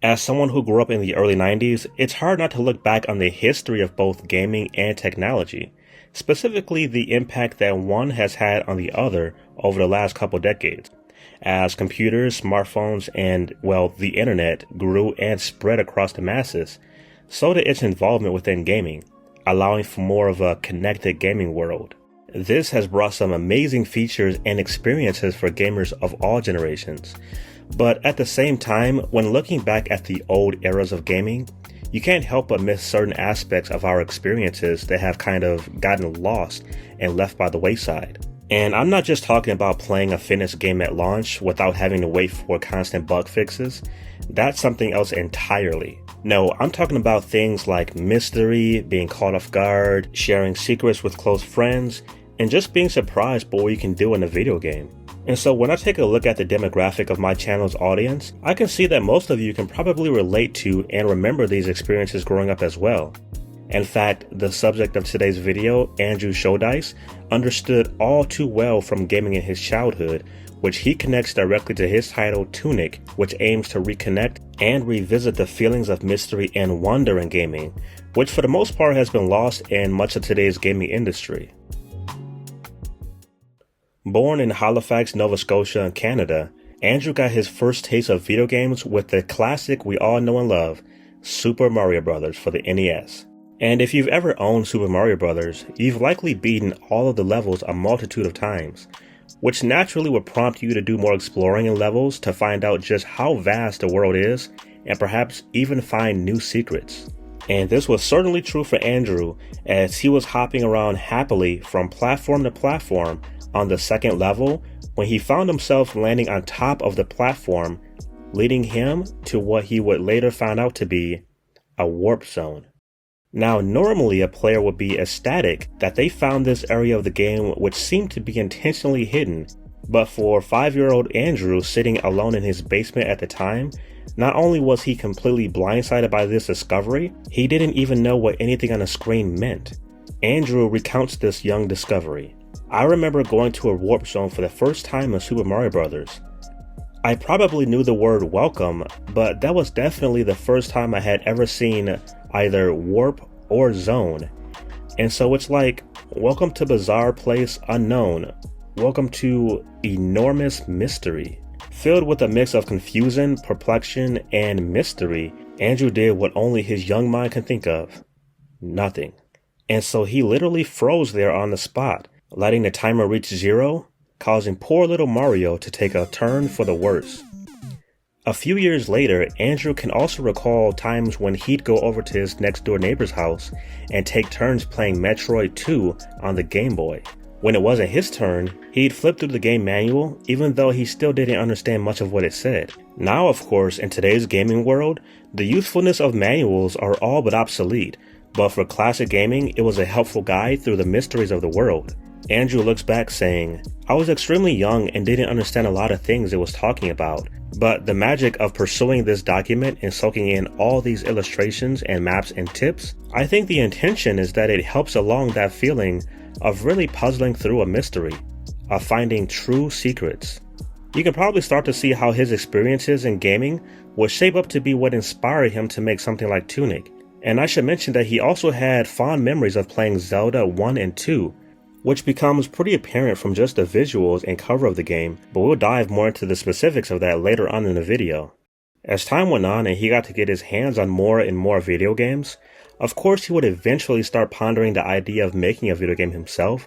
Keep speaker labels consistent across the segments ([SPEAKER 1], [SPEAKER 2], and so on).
[SPEAKER 1] As someone who grew up in the early 90s, it's hard not to look back on the history of both gaming and technology, specifically the impact that one has had on the other over the last couple decades. As computers, smartphones, and, well, the internet grew and spread across the masses, so did its involvement within gaming, allowing for more of a connected gaming world. This has brought some amazing features and experiences for gamers of all generations. But at the same time, when looking back at the old eras of gaming, you can't help but miss certain aspects of our experiences that have kind of gotten lost and left by the wayside. And I'm not just talking about playing a finished game at launch without having to wait for constant bug fixes. That's something else entirely. No, I'm talking about things like mystery, being caught off guard, sharing secrets with close friends, and just being surprised by what you can do in a video game. And so when I take a look at the demographic of my channel's audience, I can see that most of you can probably relate to and remember these experiences growing up as well. In fact, the subject of today's video, Andrew Shouldice, understood all too well from gaming in his childhood, which he connects directly to his title Tunic, which aims to reconnect and revisit the feelings of mystery and wonder in gaming, which for the most part has been lost in much of today's gaming industry. Born in Halifax, Nova Scotia, Canada, Andrew got his first taste of video games with the classic we all know and love, Super Mario Bros. For the NES. And if you've ever owned Super Mario Bros., you've likely beaten all of the levels a multitude of times, which naturally would prompt you to do more exploring in levels to find out just how vast the world is and perhaps even find new secrets. And this was certainly true for Andrew as he was hopping around happily from platform to platform on the second level when he found himself landing on top of the platform, leading him to what he would later find out to be a warp zone. Now, normally a player would be ecstatic that they found this area of the game which seemed to be intentionally hidden, but for 5-year-old Andrew sitting alone in his basement at the time, not only was he completely blindsided by this discovery, he didn't even know what anything on the screen meant. Andrew recounts this young discovery. I remember going to a warp zone for the first time in Super Mario Bros. I probably knew the word welcome, but that was definitely the first time I had ever seen either warp or zone. And so it's like, welcome to bizarre place unknown. Welcome to enormous mystery. Filled with a mix of confusion, perplexion, and mystery, Andrew did what only his young mind can think of. Nothing. And so he literally froze there on the spot, letting the timer reach 0, causing poor little Mario to take a turn for the worse. A few years later, Andrew can also recall times when he'd go over to his next door neighbor's house and take turns playing Metroid 2 on the Game Boy. When it wasn't his turn, he'd flip through the game manual even though he still didn't understand much of what it said. Now, of course, in today's gaming world, the usefulness of manuals are all but obsolete, but for classic gaming, it was a helpful guide through the mysteries of the world. Andrew looks back saying, I was extremely young and didn't understand a lot of things it was talking about, but the magic of pursuing this document and soaking in all these illustrations and maps and tips, I think the intention is that it helps along that feeling of really puzzling through a mystery, of finding true secrets. You can probably start to see how his experiences in gaming would shape up to be what inspired him to make something like Tunic. And I should mention that he also had fond memories of playing Zelda 1 and 2, which becomes pretty apparent from just the visuals and cover of the game, but we'll dive more into the specifics of that later on in the video. As time went on and he got to get his hands on more and more video games, of course he would eventually start pondering the idea of making a video game himself.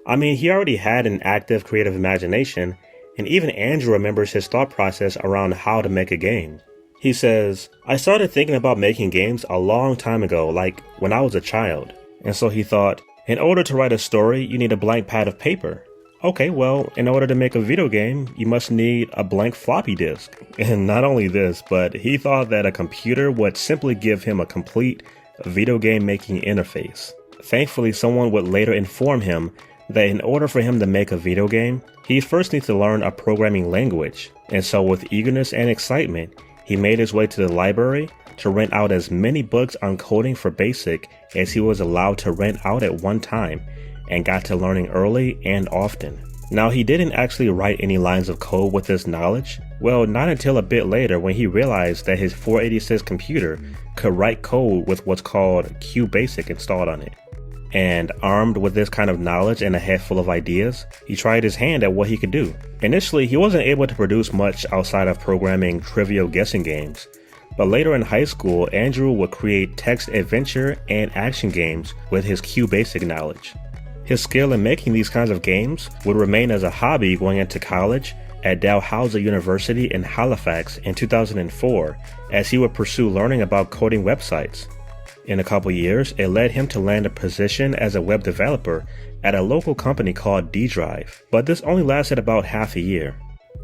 [SPEAKER 1] I mean, he already had an active creative imagination, and even Andrew remembers his thought process around how to make a game. He says, I started thinking about making games a long time ago, like when I was a child, and so he thought, in order to write a story, you need a blank pad of paper. Okay, well, in order to make a video game, you must need a blank floppy disk. And not only this, but he thought that a computer would simply give him a complete video game making interface. Thankfully, someone would later inform him that in order for him to make a video game, he first needs to learn a programming language. And so with eagerness and excitement, he made his way to the library to rent out as many books on coding for BASIC as he was allowed to rent out at one time, and got to learning early and often. Now, he didn't actually write any lines of code with this knowledge, Well, not until a bit later when he realized that his 486 computer could write code with what's called QBasic installed on it. And armed with this kind of knowledge and a head full of ideas, he tried his hand at what he could do. Initially, he wasn't able to produce much outside of programming trivial guessing games, but later in high school, Andrew would create text adventure and action games with his QBasic knowledge. His skill in making these kinds of games would remain as a hobby going into college at Dalhousie University in Halifax in 2004, as he would pursue learning about coding websites. In a couple years, it led him to land a position as a web developer at a local company called D-Drive, but this only lasted about half a year.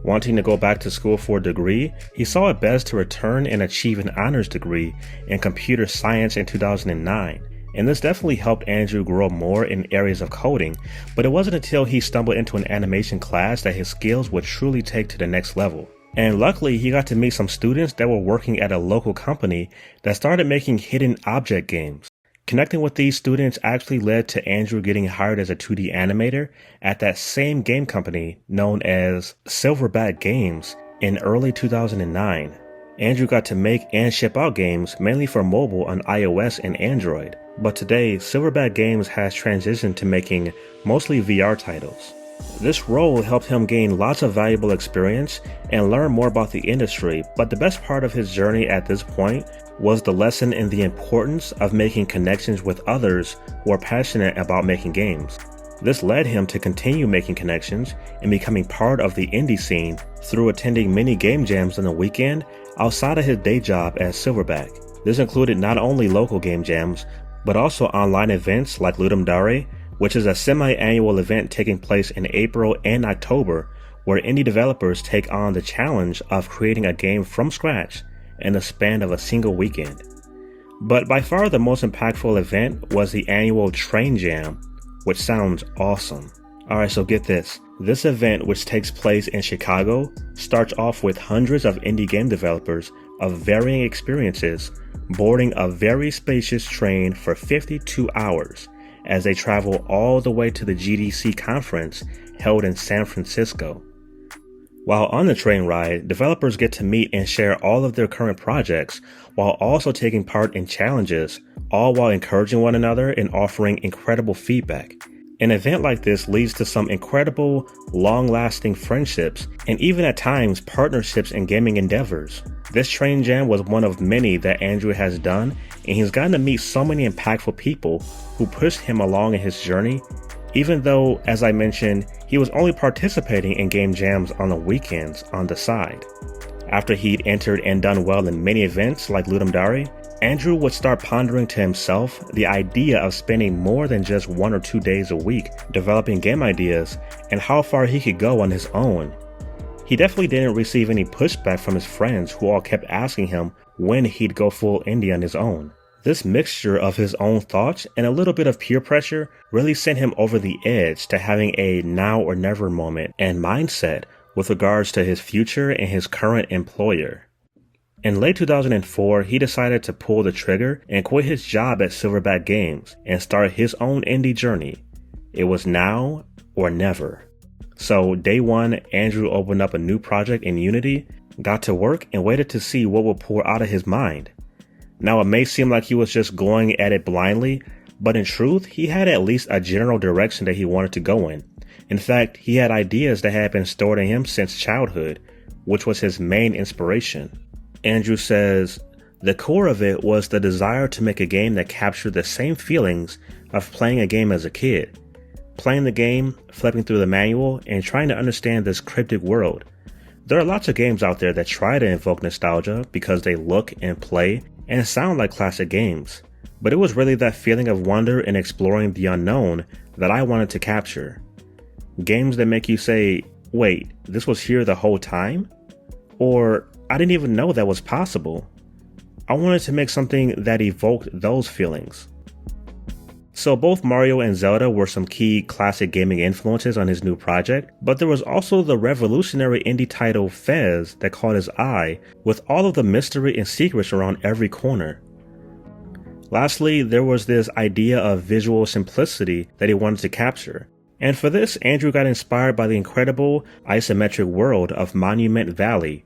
[SPEAKER 1] Wanting to go back to school for a degree, he saw it best to return and achieve an honors degree in computer science in 2009. And this definitely helped Andrew grow more in areas of coding, but it wasn't until he stumbled into an animation class that his skills would truly take to the next level. And luckily, he got to meet some students that were working at a local company that started making hidden object games. Connecting with these students actually led to Andrew getting hired as a 2D animator at that same game company known as Silverback Games in early 2009. Andrew got to make and ship out games mainly for mobile on iOS and Android, but today Silverback Games has transitioned to making mostly VR titles. This role helped him gain lots of valuable experience and learn more about the industry, but the best part of his journey at this point was the lesson in the importance of making connections with others who are passionate about making games. This led him to continue making connections and becoming part of the indie scene through attending many game jams on the weekend outside of his day job at Silverback. This included not only local game jams, but also online events like Ludum Dare, which is a semi-annual event taking place in April and October, where indie developers take on the challenge of creating a game from scratch in the span of a single weekend. But by far the most impactful event was the annual Train Jam, which sounds awesome. Alright, so get this. This event, which takes place in Chicago, starts off with hundreds of indie game developers of varying experiences boarding a very spacious train for 52 hours as they travel all the way to the GDC conference held in San Francisco. While on the train ride, developers get to meet and share all of their current projects while also taking part in challenges, all while encouraging one another and offering incredible feedback. An event like this leads to some incredible, long-lasting friendships and even at times partnerships in gaming endeavors. This train jam was one of many that Andrew has done, and he's gotten to meet so many impactful people who pushed him along in his journey, even though, as I mentioned, he was only participating in game jams on the weekends on the side. After he'd entered and done well in many events like Ludum Dare, Andrew would start pondering to himself the idea of spending more than just 1 or 2 days a week developing game ideas and how far he could go on his own. He definitely didn't receive any pushback from his friends who all kept asking him when he'd go full indie on his own. This mixture of his own thoughts and a little bit of peer pressure really sent him over the edge to having a now or never moment and mindset with regards to his future and his current employer. In late 2004, he decided to pull the trigger and quit his job at Silverback Games and start his own indie journey. It was now or never. So day one, Andrew opened up a new project in Unity, got to work, and waited to see what would pour out of his mind. Now it may seem like he was just going at it blindly, but in truth, he had at least a general direction that he wanted to go in. In fact, he had ideas that had been stored in him since childhood, which was his main inspiration. Andrew says, the core of it was the desire to make a game that captured the same feelings of playing a game as a kid. Playing the game, flipping through the manual, and trying to understand this cryptic world. There are lots of games out there that try to invoke nostalgia because they look and play and sound like classic games. But it was really that feeling of wonder and exploring the unknown that I wanted to capture. Games that make you say, wait, this was here the whole time? Or, I didn't even know that was possible. I wanted to make something that evoked those feelings. So both Mario and Zelda were some key classic gaming influences on his new project, but there was also the revolutionary indie title Fez that caught his eye, with all of the mystery and secrets around every corner. Lastly, there was this idea of visual simplicity that he wanted to capture, And for this, Andrew got inspired by the incredible isometric world of Monument Valley,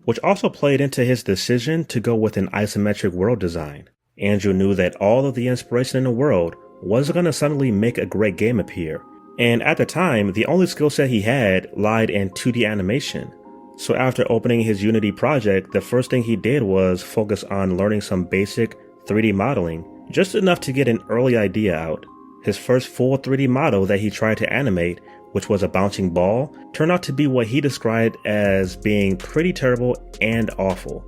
[SPEAKER 1] which also played into his decision to go with an isometric world design. Andrew knew that all of the inspiration in the world wasn't going to suddenly make a great game appear, and at the time, the only skill set he had lied in 2D animation. So after opening his Unity project, the first thing he did was focus on learning some basic 3D modeling, just enough to get an early idea out. His first full 3D model that he tried to animate, which was a bouncing ball, turned out to be what he described as being pretty terrible and awful,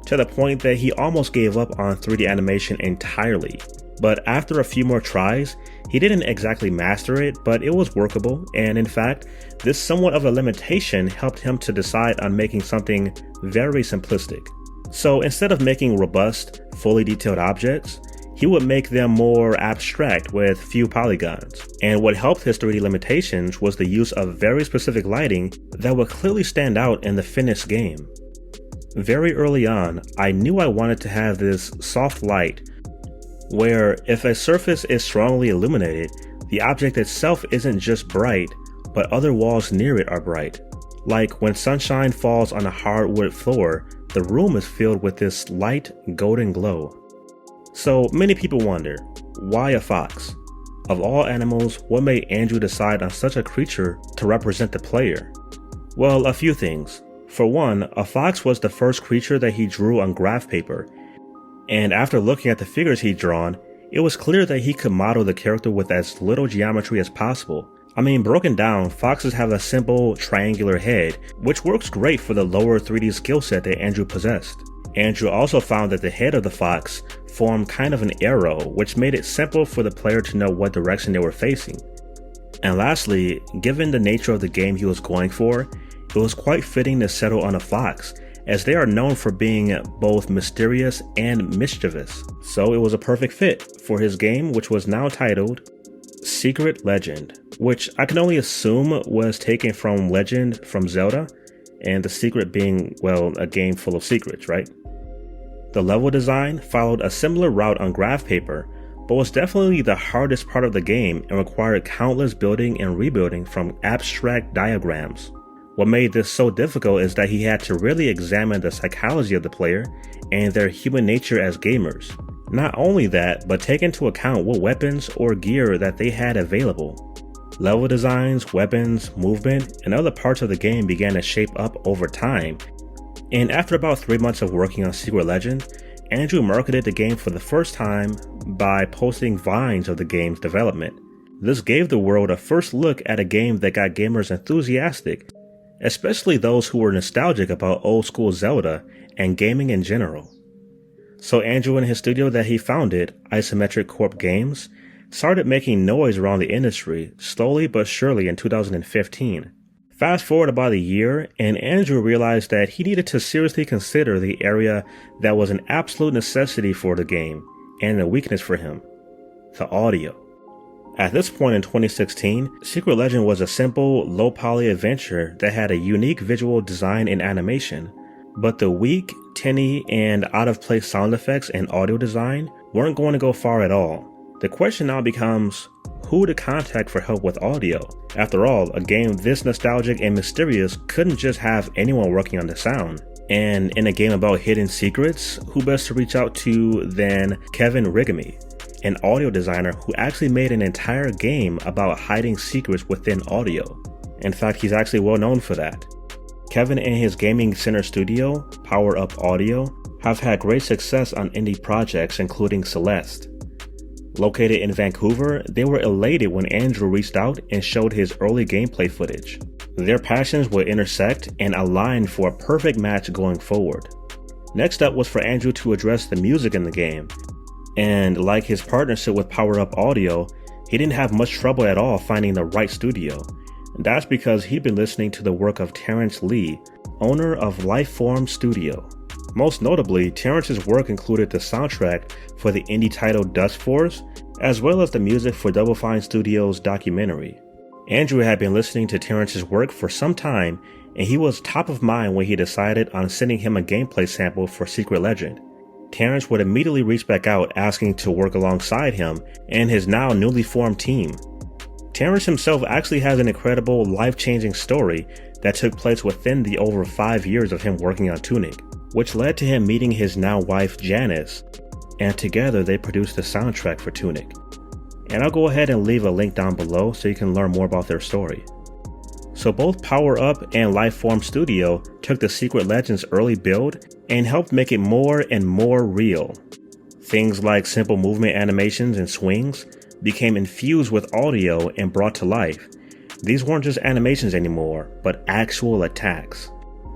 [SPEAKER 1] to the point that he almost gave up on 3D animation entirely. But after a few more tries, he didn't exactly master it, but it was workable, and in fact, this somewhat of a limitation helped him to decide on making something very simplistic. So instead of making robust, fully detailed objects, he would make them more abstract with few polygons. And what helped his 3D limitations was the use of very specific lighting that would clearly stand out in the finished game. Very early on, I knew I wanted to have this soft light where if a surface is strongly illuminated, the object itself isn't just bright, but other walls near it are bright. Like when sunshine falls on a hardwood floor, the room is filled with this light golden glow. So many people wonder, why a fox? Of all animals, what made Andrew decide on such a creature to represent the player? Well, a few things. For one, a fox was the first creature that he drew on graph paper, and after looking at the figures he'd drawn, it was clear that he could model the character with as little geometry as possible. I mean, broken down, foxes have a simple triangular head, which works great for the lower 3D skill set that Andrew possessed. Andrew also found that the head of the fox formed kind of an arrow, which made it simple for the player to know what direction they were facing. And lastly, given the nature of the game he was going for, it was quite fitting to settle on a fox, as they are known for being both mysterious and mischievous. So it was a perfect fit for his game, which was now titled Secret Legend, which I can only assume was taken from Legend from Zelda, and the secret being, well, a game full of secrets, right? The level design followed a similar route on graph paper, but was definitely the hardest part of the game and required countless building and rebuilding from abstract diagrams. What made this so difficult is that he had to really examine the psychology of the player and their human nature as gamers. Not only that, but take into account what weapons or gear that they had available. Level designs, weapons, movement, and other parts of the game began to shape up over time, and after about 3 months of working on Secret Legend, Andrew marketed the game for the first time by posting vines of the game's development. This gave the world a first look at a game that got gamers enthusiastic, especially those who were nostalgic about old school Zelda and gaming in general. So Andrew and his studio that he founded, Isometric Corp Games, started making noise around the industry slowly but surely in 2015. Fast forward about a year, and Andrew realized that he needed to seriously consider the area that was an absolute necessity for the game and a weakness for him: the audio. At this point in 2016, Secret Legend was a simple, low-poly adventure that had a unique visual design and animation, but the weak, tinny, and out-of-place sound effects and audio design weren't going to go far at all. The question now becomes, who to contact for help with audio? After all, a game this nostalgic and mysterious couldn't just have anyone working on the sound. And in a game about hidden secrets, who best to reach out to than Kevin Rigamy, an audio designer who actually made an entire game about hiding secrets within audio. In fact, he's actually well known for that. Kevin and his gaming center studio, Power Up Audio, have had great success on indie projects including Celeste. Located in Vancouver, they were elated when Andrew reached out and showed his early gameplay footage. Their passions would intersect and align for a perfect match going forward. Next up was for Andrew to address the music in the game, and like his partnership with Power Up Audio, he didn't have much trouble at all finding the right studio. That's because he'd been listening to the work of Terrence Lee, owner of Lifeform Studio. Most notably, Terrence's work included the soundtrack for the indie title Dust Force, as well as the music for Double Fine Studios' documentary. Andrew had been listening to Terrence's work for some time, and he was top of mind when he decided on sending him a gameplay sample for Secret Legend. Terrence would immediately reach back out asking to work alongside him and his now newly formed team. Terrence himself actually has an incredible, life-changing story that took place within the over 5 years of him working on Tunic, which led to him meeting his now wife Janice, and together they produced the soundtrack for Tunic. And I'll go ahead and leave a link down below so you can learn more about their story. So both Power Up and Lifeform Studio took the Secret Legends early build and helped make it more and more real. Things like simple movement animations and swings became infused with audio and brought to life. These weren't just animations anymore, but actual attacks.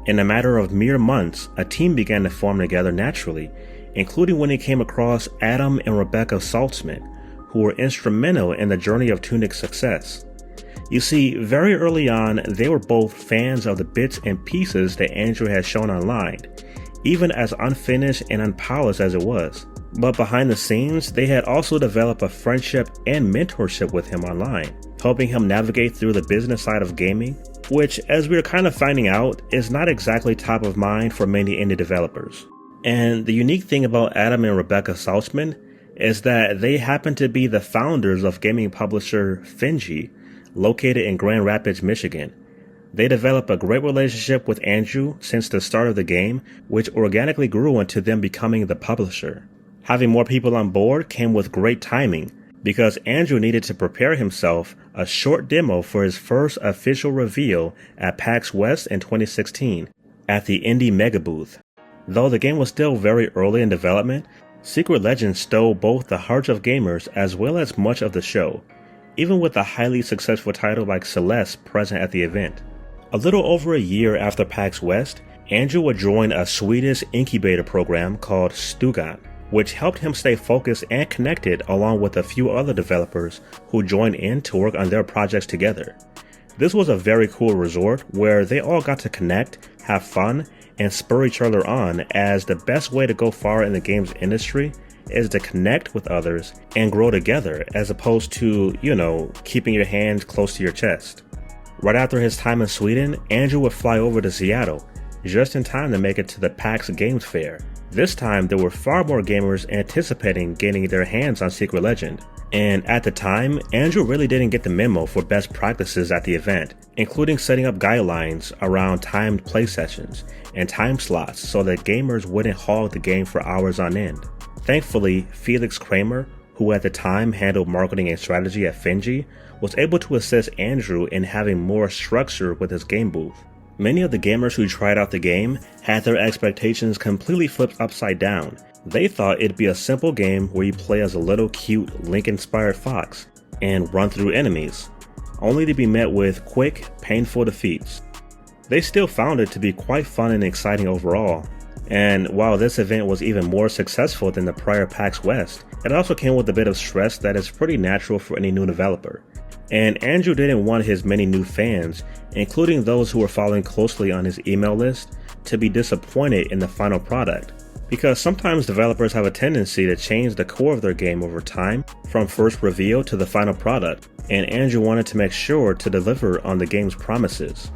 [SPEAKER 1] In a matter of mere months, a team began to form together naturally, including when he came across Adam and Rebecca Saltzman, who were instrumental in the journey of Tunic's success. You see, very early on, they were both fans of the bits and pieces that Andrew had shown online, even as unfinished and unpolished as it was. But behind the scenes, they had also developed a friendship and mentorship with him online, helping him navigate through the business side of gaming, which, as we are kind of finding out, is not exactly top of mind for many indie developers. And the unique thing about Adam and Rebecca Saltzman is that they happen to be the founders of gaming publisher Finji, located in Grand Rapids, Michigan. They developed a great relationship with Andrew since the start of the game, which organically grew into them becoming the publisher. Having more people on board came with great timing, because Andrew needed to prepare himself a short demo for his first official reveal at PAX West in 2016 at the Indie Mega Booth. Though the game was still very early in development, Secret Legends stole both the hearts of gamers as well as much of the show, even with a highly successful title like Celeste present at the event. A little over a year after PAX West, Andrew would join a Swedish incubator program called Stugan, which helped him stay focused and connected along with a few other developers who joined in to work on their projects together. This was a very cool resort where they all got to connect, have fun, and spur each other on, as the best way to go far in the games industry is to connect with others and grow together, as opposed to, keeping your hands close to your chest. Right after his time in Sweden, Andrew would fly over to Seattle, just in time to make it to the PAX Games Fair. This time, there were far more gamers anticipating getting their hands on Secret Legend. And at the time, Andrew really didn't get the memo for best practices at the event, including setting up guidelines around timed play sessions and time slots so that gamers wouldn't hog the game for hours on end. Thankfully, Felix Kramer, who at the time handled marketing and strategy at Finji, was able to assist Andrew in having more structure with his game booth. Many of the gamers who tried out the game had their expectations completely flipped upside down. They thought it'd be a simple game where you play as a little cute Link-inspired fox and run through enemies, only to be met with quick, painful defeats. They still found it to be quite fun and exciting overall, and while this event was even more successful than the prior PAX West, it also came with a bit of stress that is pretty natural for any new developer. And Andrew didn't want his many new fans, including those who were following closely on his email list, to be disappointed in the final product, because sometimes developers have a tendency to change the core of their game over time, from first reveal to the final product, and Andrew wanted to make sure to deliver on the game's promises.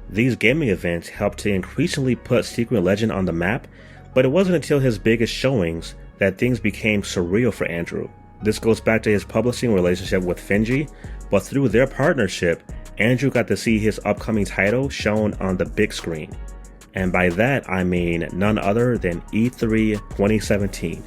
[SPEAKER 1] These gaming events helped to increasingly put Secret Legend on the map, but it wasn't until his biggest showings that things became surreal for Andrew. This goes back to his publishing relationship with Finji, but through their partnership, Andrew got to see his upcoming title shown on the big screen. And by that, I mean none other than E3 2017.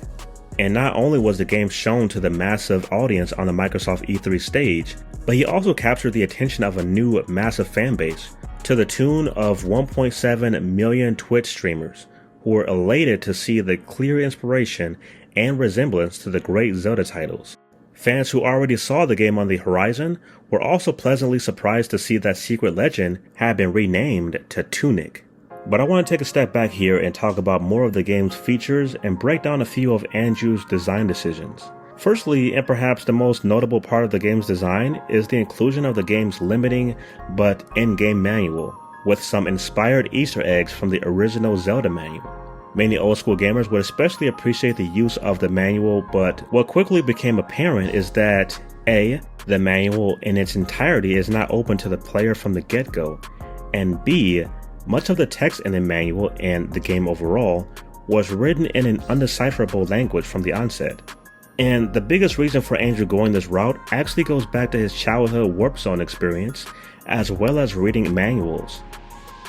[SPEAKER 1] And not only was the game shown to the massive audience on the Microsoft E3 stage, but he also captured the attention of a new massive fan base, to the tune of 1.7 million Twitch streamers, who were elated to see the clear inspiration and resemblance to the great Zelda titles. Fans who already saw the game on the horizon were also pleasantly surprised to see that Secret Legend had been renamed to Tunic. But I want to take a step back here and talk about more of the game's features and break down a few of Andrew's design decisions. Firstly, and perhaps the most notable part of the game's design, is the inclusion of the game's limiting but in-game manual, with some inspired Easter eggs from the original Zelda manual. Many old school gamers would especially appreciate the use of the manual, but what quickly became apparent is that A, the manual in its entirety is not open to the player from the get-go, and B, much of the text in the manual and the game overall was written in an undecipherable language from the onset. And the biggest reason for Andrew going this route actually goes back to his childhood Warp Zone experience, as well as reading manuals.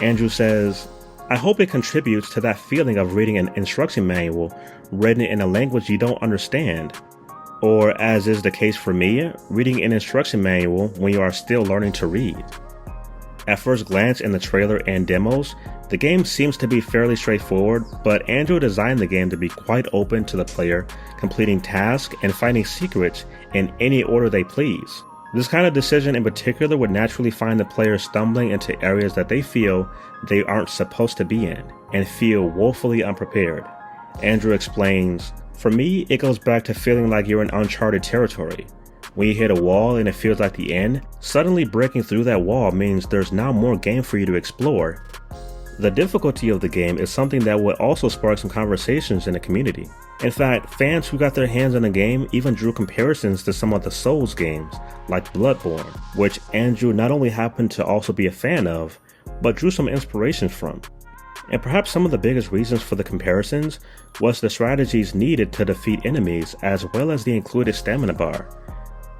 [SPEAKER 1] Andrew says, "I hope it contributes to that feeling of reading an instruction manual written in a language you don't understand. Or, as is the case for me, reading an instruction manual when you are still learning to read." At first glance in the trailer and demos, the game seems to be fairly straightforward, but Andrew designed the game to be quite open to the player completing tasks and finding secrets in any order they please. This kind of decision in particular would naturally find the player stumbling into areas that they feel they aren't supposed to be in, and feel woefully unprepared. Andrew explains, "For me, it goes back to feeling like you're in uncharted territory. When you hit a wall and it feels like the end, suddenly breaking through that wall means there's now more game for you to explore." The difficulty of the game is something that would also spark some conversations in the community. In fact, fans who got their hands on the game even drew comparisons to some of the Souls games, like Bloodborne, which Andrew not only happened to also be a fan of, but drew some inspiration from. And perhaps some of the biggest reasons for the comparisons was the strategies needed to defeat enemies, as well as the included stamina bar.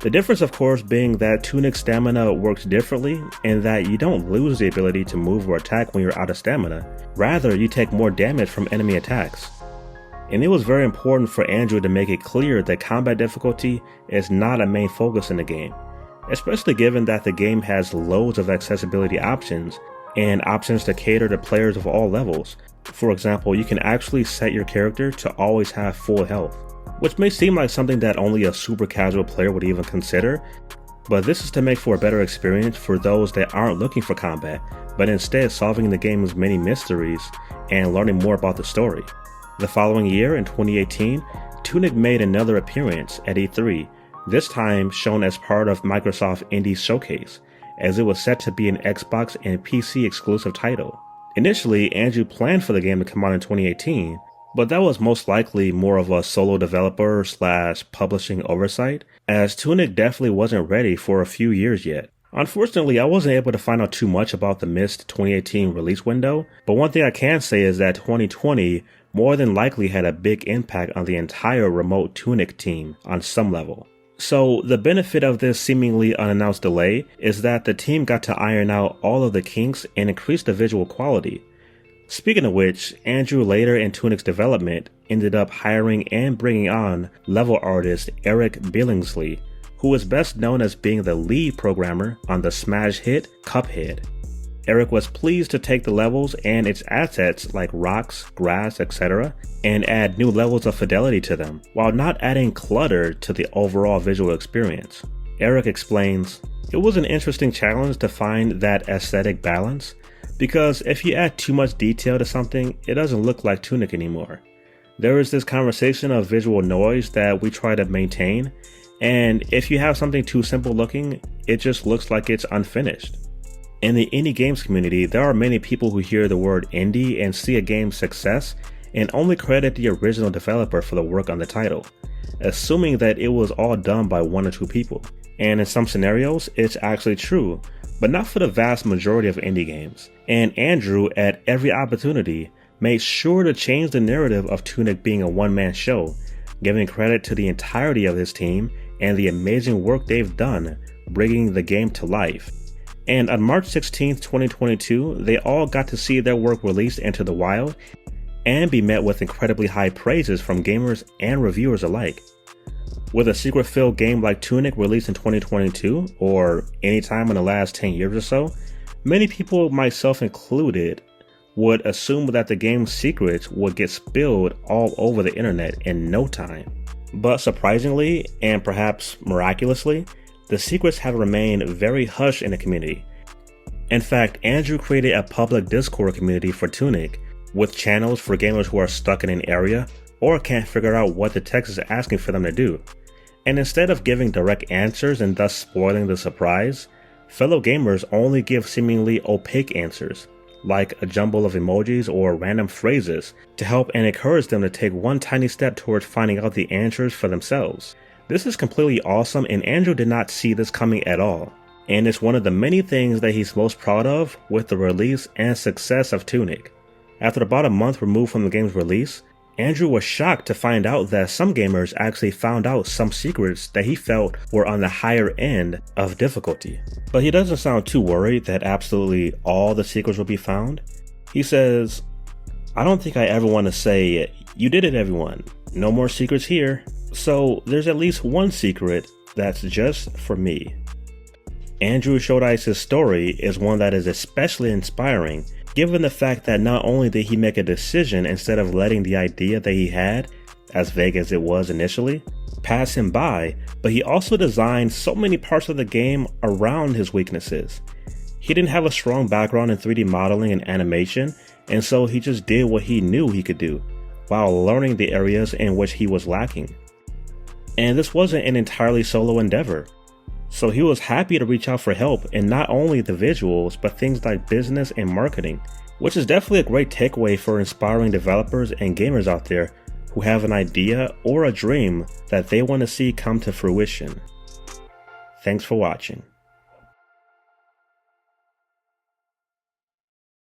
[SPEAKER 1] The difference, of course, being that Tunic's stamina works differently, and that you don't lose the ability to move or attack when you're out of stamina. Rather, you take more damage from enemy attacks. And it was very important for Andrew to make it clear that combat difficulty is not a main focus in the game, especially given that the game has loads of accessibility options and options to cater to players of all levels. For example, you can actually set your character to always have full health, which may seem like something that only a super casual player would even consider, but this is to make for a better experience for those that aren't looking for combat, but instead solving the game's many mysteries and learning more about the story. The following year, in 2018, Tunic made another appearance at E3, this time shown as part of Microsoft Indie Showcase, as it was set to be an Xbox and PC exclusive title. Initially, Andrew planned for the game to come out in 2018, but that was most likely more of a solo developer / publishing oversight, as Tunic definitely wasn't ready for a few years yet. Unfortunately, I wasn't able to find out too much about the missed 2018 release window, but one thing I can say is that 2020 more than likely had a big impact on the entire remote Tunic team on some level. So the benefit of this seemingly unannounced delay is that the team got to iron out all of the kinks and increase the visual quality. Speaking of which, Andrew later in Tunic's development ended up hiring and bringing on level artist Eric Billingsley, who is best known as being the lead programmer on the smash hit Cuphead. Eric was pleased to take the levels and its assets like rocks, grass, etc. and add new levels of fidelity to them, while not adding clutter to the overall visual experience. Eric explains, "It was an interesting challenge to find that aesthetic balance, because if you add too much detail to something, it doesn't look like Tunic anymore. There is this conversation of visual noise that we try to maintain, and if you have something too simple looking, it just looks like it's unfinished." In the indie games community, there are many people who hear the word indie and see a game's success and only credit the original developer for the work on the title, assuming that it was all done by one or two people. And in some scenarios, it's actually true, but not for the vast majority of indie games. And Andrew, at every opportunity, made sure to change the narrative of Tunic being a one-man show, giving credit to the entirety of his team and the amazing work they've done bringing the game to life. And on March 16th, 2022, they all got to see their work released into the wild and be met with incredibly high praises from gamers and reviewers alike. With a secret-filled game like Tunic released in 2022, or any time in the last 10 years or so, many people, myself included, would assume that the game's secrets would get spilled all over the internet in no time. But surprisingly, and perhaps miraculously, the secrets have remained very hush in the community. In fact, Andrew created a public Discord community for Tunic, with channels for gamers who are stuck in an area or can't figure out what the text is asking for them to do. And instead of giving direct answers and thus spoiling the surprise, fellow gamers only give seemingly opaque answers, like a jumble of emojis or random phrases, to help and encourage them to take one tiny step towards finding out the answers for themselves. This is completely awesome, and Andrew did not see this coming at all, and it's one of the many things that he's most proud of with the release and success of Tunic. After about a month removed from the game's release, Andrew was shocked to find out that some gamers actually found out some secrets that he felt were on the higher end of difficulty. But he doesn't sound too worried that absolutely all the secrets will be found. He says, "I don't think I ever want to say, 'You did it, everyone. No more secrets here.' So there's at least one secret that's just for me." Andrew Shouldice's story is one that is especially inspiring, given the fact that not only did he make a decision instead of letting the idea that he had, as vague as it was initially, pass him by, but he also designed so many parts of the game around his weaknesses. He didn't have a strong background in 3D modeling and animation, and so he just did what he knew he could do, while learning the areas in which he was lacking. And this wasn't an entirely solo endeavor. So he was happy to reach out for help in not only the visuals, but things like business and marketing, which is definitely a great takeaway for inspiring developers and gamers out there who have an idea or a dream that they want to see come to fruition. Thanks for watching.